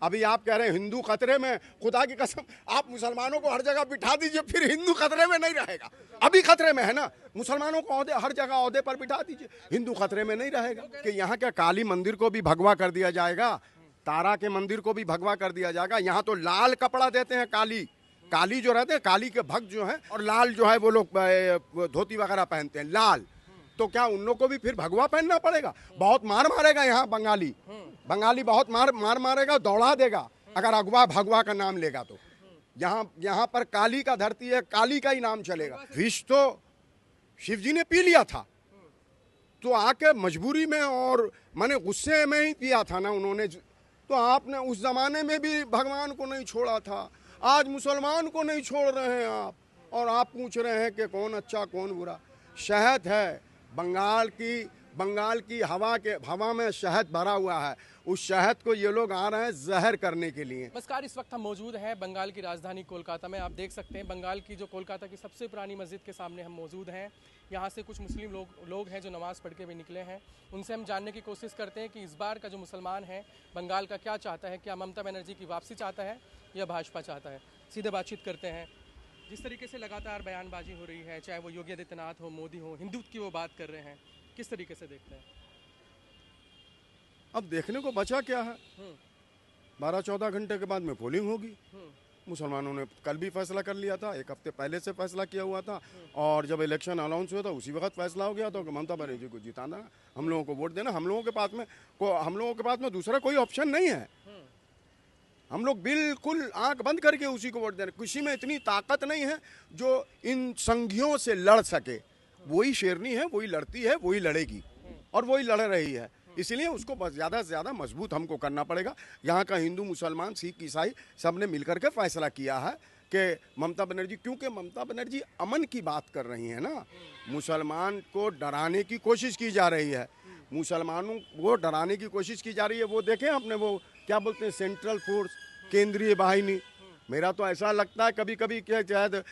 अभी आप कह रहे हैं हिंदू खतरे में, खुदा की कसम आप मुसलमानों को हर जगह बिठा दीजिए, फिर हिंदू खतरे में नहीं रहेगा। अभी खतरे में है ना, मुसलमानों को औहदे हर जगह औहदे पर बिठा दीजिए, हिंदू खतरे में नहीं रहेगा। कि यहाँ के काली मंदिर को भी भगवा कर दिया जाएगा, तारा के मंदिर को भी भगवा कर दिया जाएगा। यहाँ तो लाल कपड़ा देते हैं, काली जो रहते हैं, काली के भक्त जो हैं, और लाल जो है वो लोग धोती वगैरह पहनते हैं लाल। तो क्या उन लोग को भी फिर भगवा पहनना पड़ेगा? बहुत मार मारेगा यहाँ बंगाली बहुत मार मारेगा, दौड़ा देगा अगर अगवा भगवा का नाम लेगा तो। यहाँ पर काली का धरती है, काली का ही नाम चलेगा। विष तो शिव जी ने पी लिया था, तो आके मजबूरी में और मैंने गुस्से में ही पिया था ना उन्होंने। तो आपने उस जमाने में भी भगवान को नहीं छोड़ा था, आज मुसलमान को नहीं छोड़ रहे हैं आप, और आप पूछ रहे हैं कि कौन अच्छा कौन बुरा। शहद है बंगाल की हवा में शहद भरा हुआ है, उस शहद को ये लोग आ रहे हैं जहर करने के लिए। नमस्कार, इस वक्त हम मौजूद हैं बंगाल की राजधानी कोलकाता में। आप देख सकते हैं बंगाल की जो कोलकाता की सबसे पुरानी मस्जिद के सामने हम मौजूद हैं। यहाँ से कुछ मुस्लिम लोग हैं जो नमाज़ पढ़ के भी निकले हैं। उनसे हम जानने की कोशिश करते हैं कि इस बार का जो मुसलमान है बंगाल का क्या चाहता है, क्या ममता बनर्जी की वापसी चाहता है या भाजपा चाहता है। सीधे बातचीत करते हैं। जिस तरीके से लगातार बयानबाजी हो रही है, चाहे वो योगी आदित्यनाथ हो, मोदी हो, हिंदुत्व की वो बात कर रहे हैं, किस तरीके से देखते हैं? अब देखने को बचा क्या है, 12-14 घंटे के बाद में पोलिंग होगी। मुसलमानों ने कल भी फैसला कर लिया था, एक हफ्ते पहले से फैसला किया हुआ था, और जब इलेक्शन अनाउंस हुआ था उसी वक्त फैसला हो गया था कि ममता बनर्जी को जिताना, हम लोगों को वोट देना। हम लोगों के पास में दूसरा कोई ऑप्शन नहीं है। हम लोग बिल्कुल आंख बंद करके उसी को वोट दे रहे। किसी में इतनी ताकत नहीं है जो इन संघियों से लड़ सके। वही शेरनी है, वही लड़ती है, वही लड़ेगी, और वही लड़ रही है। इसलिए उसको बस ज़्यादा से ज़्यादा मजबूत हमको करना पड़ेगा। यहाँ का हिंदू, मुसलमान, सिख, ईसाई सब ने मिलकर के फैसला किया है कि ममता बनर्जी, क्योंकि ममता बनर्जी अमन की बात कर रही है ना, मुसलमान को डराने की कोशिश की जा रही है, मुसलमानों को डराने की कोशिश की जा रही है। वो देखें अपने वो क्या बोलते हैं, सेंट्रल फोर्स, केंद्रीय बाहिनी। मेरा तो ऐसा लगता है कभी कभी कि शायद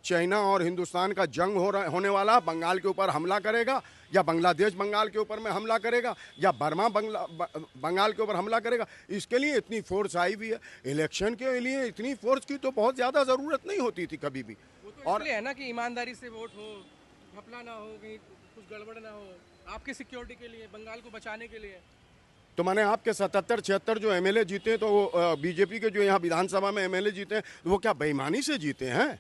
चाइना और हिंदुस्तान का जंग होने वाला, बंगाल के ऊपर हमला करेगा, या बांग्लादेश बंगाल के ऊपर में हमला करेगा, या बर्मा बंगाल के ऊपर हमला करेगा। इसके लिए इतनी फोर्स आई हुई है। इलेक्शन के लिए इतनी फोर्स की तो बहुत ज़्यादा ज़रूरत नहीं होती थी कभी भी। तो और है ना कि ईमानदारी से वोट हो, घपला ना हो, कहीं कुछ गड़बड़ ना हो, आपकी सिक्योरिटी के लिए, बंगाल को बचाने के लिए। तो मैंने आपके 77-76 जो एमएलए जीते हैं, तो वो बीजेपी के जो यहाँ विधानसभा में एमएलए जीते हैं, वो क्या बेईमानी से जीते हैं?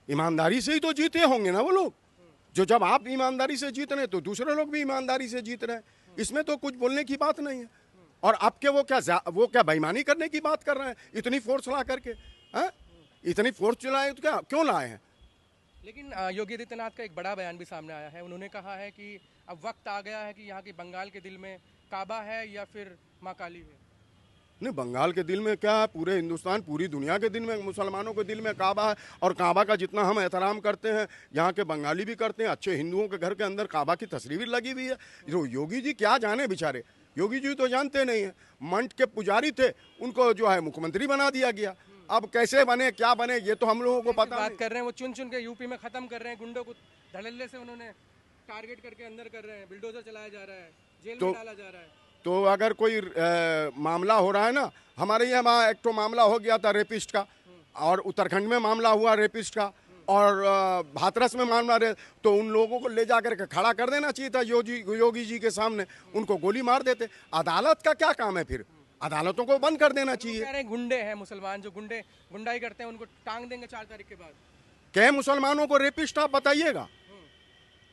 ईमानदारी से ही तो जीते होंगे ना वो लोग। जो जब आप ईमानदारी से जीत रहे हैं तो दूसरे लोग भी ईमानदारी से जीत रहे हैं, इसमें तो कुछ बोलने की बात नहीं है। और अब के वो क्या बेईमानी करने की बात कर रहे हैं इतनी फोर्स ला करके? इतनी फोर्स चलाए तो क्या क्यों लाए हैं? लेकिन योगी आदित्यनाथ का एक बड़ा बयान भी सामने आया है। उन्होंने कहा है कि अब वक्त आ गया है कि यहाँ की बंगाल के दिल में काबा है या फिर माँ काली है। नहीं, बंगाल के दिल में क्या है, पूरे हिंदुस्तान, पूरी दुनिया के दिल में, मुसलमानों के दिल में काबा है। और काबा का जितना हम एहतराम करते हैं, यहाँ के बंगाली भी करते हैं। अच्छे हिंदुओं के घर के अंदर काबा की तस्वीर लगी हुई है। जो योगी जी क्या जाने बेचारे, योगी जी तो जानते नहीं है। मंठ के पुजारी थे, उनको जो है मुख्यमंत्री बना दिया गया। अब कैसे बने, क्या बने, ये तो हम लोगों को पता बात कर रहे हैं। वो चुन चुन के यूपी में खत्म कर रहे हैं, गुंडों को धड़ल्ले से उन्होंने टारगेट करके अंदर कर रहे हैं, बिल्डोजर चलाया जा रहा है, जेल में डाला जा रहा है। तो अगर कोई मामला हो रहा है ना, हमारे यहाँ एक तो मामला हो गया था रेपिस्ट का, और उत्तराखंड में मामला हुआ रेपिस्ट का, और हाथरस में मामला तो उन लोगों को ले जाकर के खड़ा कर देना चाहिए था योगी जी के सामने, उनको गोली मार देते। अदालत का क्या काम है फिर? अदालतों को बंद कर देना चाहिए। कह रहे हैं गुंडे हैं मुसलमान, जो गुंडाई करते हैं उनको टांग देंगे 4 तारीख के बाद। क्या मुसलमानों को रेपिस्ट आप बताइएगा?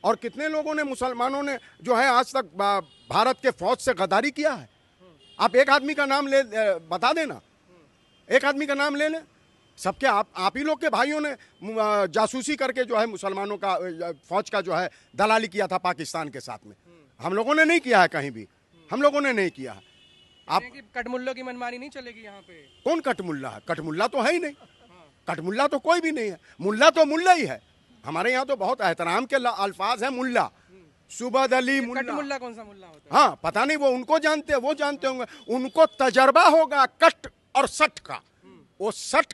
और कितने लोगों ने, मुसलमानों ने जो है आज तक भारत के फौज से गद्दारी किया है? आप एक आदमी का नाम बता देना, एक आदमी का नाम ले लें। सबके आप ही लोग के भाइयों ने जासूसी करके जो है मुसलमानों का फौज का जो है दलाली किया था पाकिस्तान के साथ में। हम लोगों ने नहीं किया है, कहीं भी हम लोगों ने नहीं किया है। आप कटमुल्लों की मनमानी नहीं चलेगी यहाँ पे। कौन कटमुल्ला है? कटमुल्ला तो है ही नहीं, कटमुल्ला तो कोई भी नहीं है। मुल्ला तो मुल्ला ही है। हमारे यहाँ तो बहुत एहतराम के अल्फाज है, मुल्ला, सुबद अली मुल्ला। कटमुल्ला कौन सा मुल्ला होता है? हाँ, पता नहीं, वो उनको जानते हैं, वो जानते होंगे। उनको तजर्बा होगा कट और सट का। वो सट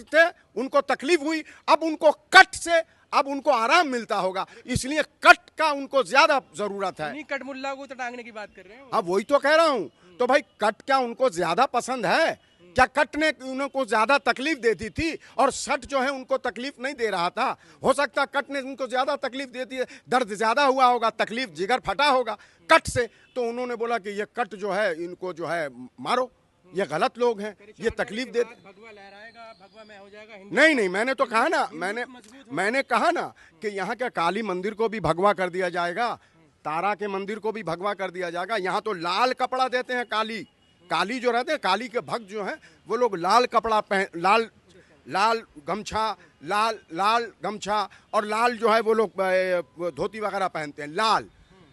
थे, उनको तकलीफ हुई, अब उनको कट से अब उनको आराम मिलता होगा, इसलिए कट का उनको ज्यादा जरूरत है। कटमुल्ला को तो टांगने की बात कर रहे हैं। हाँ, वही तो कह रहा हूँ। तो भाई कट क्या उनको ज्यादा पसंद है? क्या कट ने उनको ज्यादा तकलीफ देती थी और शट जो है उनको तकलीफ नहीं दे रहा था? हो सकता कट ने उनको ज्यादा तकलीफ देती है, दर्द ज्यादा हुआ होगा, तकलीफ, जिगर फटा होगा कट से, तो उन्होंने बोला कि ये कट जो है इनको जो है मारो, ये गलत लोग हैं, ये तकलीफ देते। भगवा लहराएगा, भगवा में हो जाएगा। नहीं नहीं, मैंने तो कहा ना, मैंने कहा ना कि यहाँ के काली मंदिर को भी भगवा कर दिया जाएगा, तारा के मंदिर को भी भगवा कर दिया जाएगा। यहाँ तो लाल कपड़ा देते हैं, काली जो रहते हैं, काली के भक्त जो हैं वो लोग लाल कपड़ा पहन, लाल गमछा और लाल जो है वो लोग धोती वगैरह पहनते हैं लाल।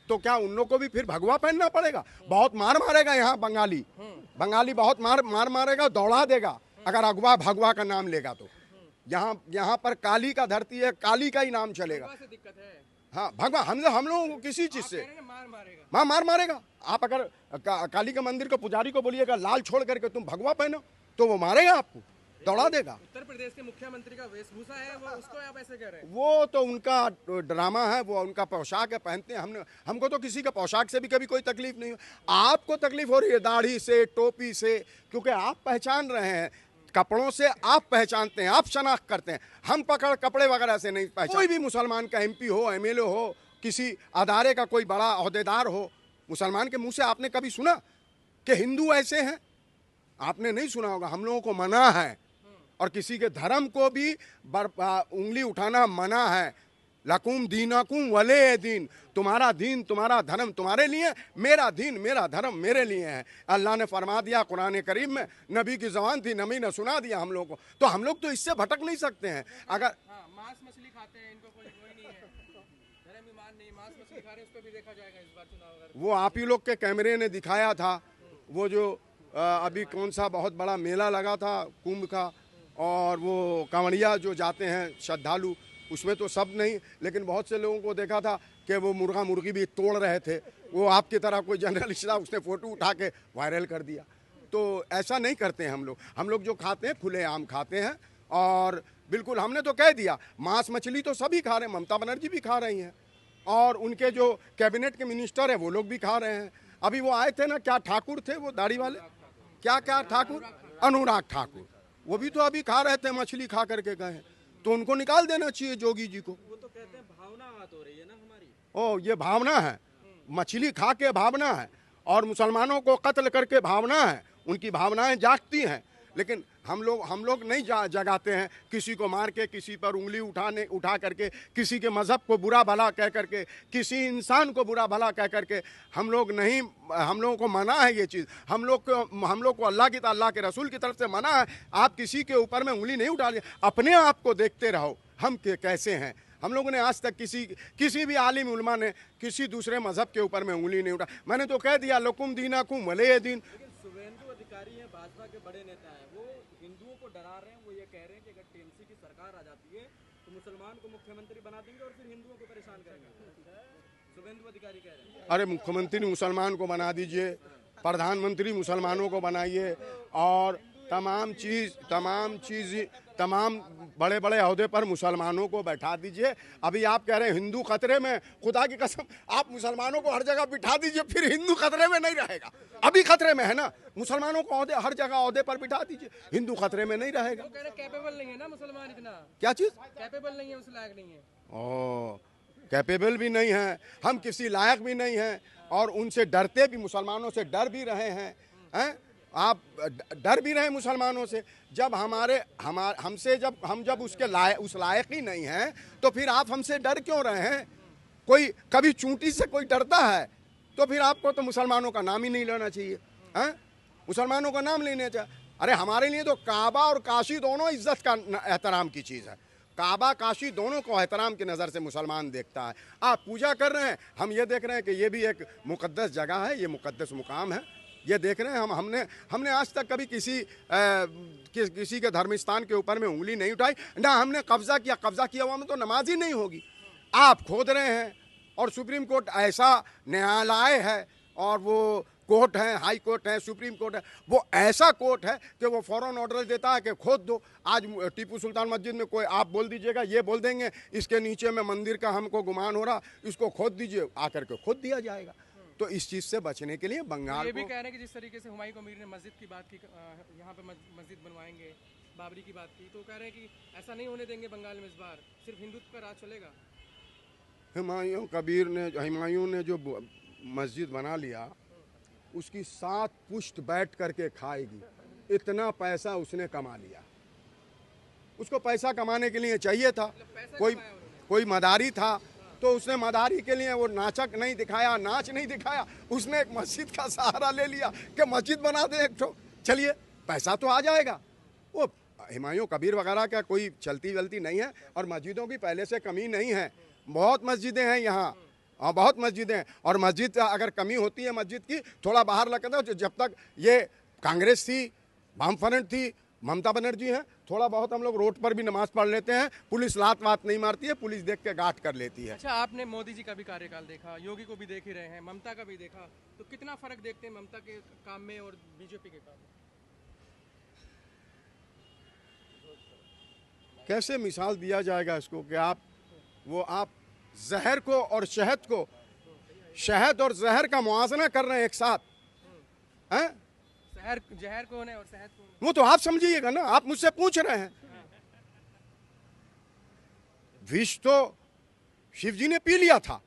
तो क्या उन लोग को भी फिर भगवा पहनना पड़ेगा? बहुत मार मारेगा यहाँ बंगाली बहुत मार मारेगा, दौड़ा देगा अगर अगवा भगवा का नाम लेगा तो। यहाँ पर काली का धरती है, काली का ही नाम चलेगा। दिक्कत है। हाँ, भगवा हम लोगों को किसी चीज से मार मारेगा। आप अगर काली के मंदिर को पुजारी को बोलिएगा लाल छोड़ करके तुम भगवा पहनो तो वो मारेगा आपको, दौड़ा देगा। उत्तर प्रदेश के मुख्यमंत्री का वेशभूषा है वो, उसको आप ऐसे कह रहे हैं? वो तो उनका ड्रामा है, वो उनका पोशाक है, पहनते हैं। हमको तो किसी के पोशाक से भी कभी कोई तकलीफ नहीं हो। आपको तकलीफ हो रही है दाढ़ी से, टोपी से, क्योंकि आप पहचान रहे हैं, कपड़ों से आप पहचानते हैं, आप शनाख्त करते हैं। हम पकड़ कपड़े वगैरह से नहीं पहचान। कोई भी मुसलमान का MP हो, MLA हो, किसी अदारे का कोई बड़ा ओहदेदार हो, मुसलमान के मुंह से आपने कभी सुना कि हिंदू ऐसे हैं? आपने नहीं सुना होगा। हम लोगों को मना है, और किसी के धर्म को भी उंगली उठाना मना है। लकुम दीनकुम वले दीन, तुम्हारा दीन तुम्हारा धर्म तुम्हारे लिए, मेरा दीन मेरा धर्म मेरे लिए है। अल्लाह ने फरमा दिया कुरान करीम में, नबी की ज़बान थी, नबी ने सुना दिया हम लोग को। तो हम लोग तो इससे भटक नहीं सकते हैं। अगर मांस मछली खाते हैं, इनको कोई नहीं है, धर्म ईमान नहीं, मांस मछली खा रहे हैं, उस पर भी देखा जाएगा इस बार चुनाव। वो आप ही लोग के कैमरे ने दिखाया था, वो जो अभी कौन सा बहुत बड़ा मेला लगा था कुंभ का, और वो कांवड़िया जो जाते हैं श्रद्धालु, उसमें तो सब नहीं, लेकिन बहुत से लोगों को देखा था कि वो मुर्गा मुर्गी भी तोड़ रहे थे। वो आपकी तरह कोई जर्नलिस्ट था, उसने फ़ोटो उठा के वायरल कर दिया। तो ऐसा नहीं करते हैं हम लोग जो खाते हैं खुलेआम खाते हैं। और बिल्कुल हमने तो कह दिया, मांस मछली तो सभी खा रहे हैं, ममता बनर्जी भी खा रही हैं, और उनके जो कैबिनेट के मिनिस्टर हैं वो लोग भी खा रहे हैं। अभी वो आए थे ना, क्या ठाकुर थे वो दाढ़ी वाले, क्या ठाकुर, अनुराग ठाकुर, वो भी तो अभी खा रहे थे, मछली खा करके गए हैं। तो उनको निकाल देना चाहिए जोगी जी को। वो तो कहते हैं भावना बात हो रही है ना हमारी। ओ, ये भावना है, मछली खा के भावना है, और मुसलमानों को कत्ल करके भावना है। उनकी भावनाएं जागती हैं, लेकिन हम लोग नहीं जगाते हैं। किसी को मार के, किसी पर उंगली उठा करके, किसी के मज़हब को बुरा भला कह करके, किसी इंसान को बुरा भला कह करके हम लोगों को मना है ये चीज़। हम लोग को अल्लाह के रसूल की तरफ से मना है। आप किसी के ऊपर में उंगली नहीं उठा, अपने आप को देखते रहो हम कैसे हैं। हम लोगों ने आज तक किसी भी आलिम उलमा ने किसी दूसरे मज़हब के ऊपर में उंगली नहीं उठा। मैंने तो कह दिया लकुम दीनकुम वलिय दीन। शुभेंदु अधिकारी हैं, भाजपा के बड़े नेता हैं, वो हिंदुओं को डरा रहे हैं। वो ये कह रहे हैं कि अगर TMC की सरकार आ जाती है तो मुसलमान को मुख्यमंत्री बना देंगे और फिर हिंदुओं को परेशान करेंगे। शुभेंदु अधिकारी कह रहे हैं। अरे मुख्यमंत्री मुसलमान को बना दीजिए, प्रधानमंत्री मुसलमानों को बनाइए, और तमाम बड़े बड़े अहदे पर मुसलमानों को बैठा दीजिए। अभी आप कह रहे हैं हिंदू खतरे में, खुदा की कसम आप मुसलमानों को हर जगह बिठा दीजिए, फिर हिंदू खतरे में नहीं रहेगा। अभी खतरे में है ना, मुसलमानों को हर जगह अहदे पर बिठा दीजिए, हिंदू खतरे में नहीं रहेगा। वो कह रहे कैपेबल नहीं है ना मुसलमान, इतना क्या चीज़ कैपेबल नहीं है, उस लायक नहीं है। ओ, कैपेबल भी नहीं है, हम किसी लायक भी नहीं हैं, और उनसे डरते भी, मुसलमानों से डर भी रहे हैं। आप डर भी रहे मुसलमानों से। जब हमसे जब उस लायक ही नहीं हैं, तो फिर आप हमसे डर क्यों रहे हैं? कोई कभी चूंटी से कोई डरता है तो फिर आपको तो मुसलमानों का नाम ही नहीं लेना चाहिए। मुसलमानों का नाम लेना चाहिए। अरे हमारे लिए तो काबा और काशी दोनों इज्जत का एहतराम की चीज़ है। काबा काशी दोनों को एहतराम की नज़र से मुसलमान देखता है। आप पूजा कर रहे हैं, हम ये देख रहे हैं कि ये भी एक मुक़द्दस जगह है, ये मुक़द्दस मुकाम है, ये देख रहे हैं। हमने आज तक कभी किसी के धर्मस्थान के ऊपर में उंगली नहीं उठाई, ना हमने कब्जा किया हुआ में तो नमाज ही नहीं होगी। आप खोद रहे हैं, और सुप्रीम कोर्ट ऐसा न्यायालय है, और वो कोर्ट है, हाई कोर्ट है, सुप्रीम कोर्ट है, वो ऐसा कोर्ट है कि वो फ़ौरन ऑर्डर देता है कि खोद दो। आज टीपू सुल्तान मस्जिद में कोई आप बोल दीजिएगा, ये बोल देंगे इसके नीचे में मंदिर का हमको गुमान हो रहा, इसको खोद दीजिए, आकर के खोद दिया जाएगा। तो इस चीज़ से बचने के लिए बंगाल ये भी को कह रहे हैं कि जिस तरीके से हुमायूं कबीर ने मस्जिद की बात की, यहाँ पे मस्जिद बनवाएंगे, बाबरी की बात की, तो कह रहे हैं कि ऐसा नहीं होने देंगे बंगाल में इस बार, सिर्फ हिंदुत्व का राज चलेगा। हुमायूं ने जो मस्जिद बना लिया उसकी 7 पुश्त बैठ करके खाएगी, इतना पैसा उसने कमा लिया। उसको पैसा कमाने के लिए चाहिए था, कोई मदारी था तो उसने मदारी के लिए वो नाचक नहीं दिखाया, नाच नहीं दिखाया, उसने एक मस्जिद का सहारा ले लिया कि मस्जिद बना दे एक ठो, चलिए पैसा तो आ जाएगा। वो हुमायूं कबीर वगैरह का कोई चलती वलती नहीं है और मस्जिदों की पहले से कमी नहीं है, बहुत मस्जिदें हैं यहाँ और बहुत मस्जिदें हैं। और मस्जिद अगर कमी होती है मस्जिद की, थोड़ा बाहर लगता है। जब तक ये कांग्रेस थी, वामफ्रंट थी, ममता बनर्जी हैं, थोड़ा बहुत हम लोग रोड पर भी नमाज पढ़ लेते हैं, पुलिस लात वात नहीं मारती है, पुलिस देख के गांठ कर लेती है। अच्छा, आपने मोदी जी का भी कार्यकाल देखा, योगी को भी देख ही रहे हैं, ममता का भी देखा, तो कितना फर्क देखते हैं ममता के काम में और बीजेपी के काम में? कैसे मिसाल दिया जाएगा इसको कि आप जहर को और शहद को, शहद और जहर का मुआवजा कर रहे हैं एक साथ हैं? जहर कौन है और शहद कौन है? वो तो आप समझिएगा ना, आप मुझसे पूछ रहे हैं। विष तो शिव जी ने पी लिया था,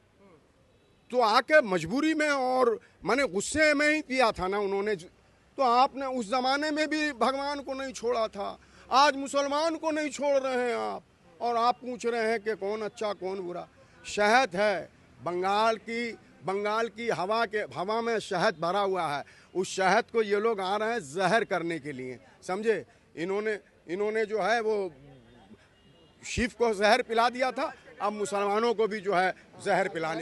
तो आके मजबूरी में और माने गुस्से में ही पिया था ना उन्होंने। तो आपने उस जमाने में भी भगवान को नहीं छोड़ा था, आज मुसलमान को नहीं छोड़ रहे हैं आप, और आप पूछ रहे हैं कि कौन अच्छा कौन बुरा। शहद है, बंगाल की हवा में शहद भरा हुआ है, उस शहद को ये लोग आ रहे हैं जहर करने के लिए, समझे। इन्होंने जो है वो शिव को जहर पिला दिया था, अब मुसलमानों को भी जो है जहर पिलाने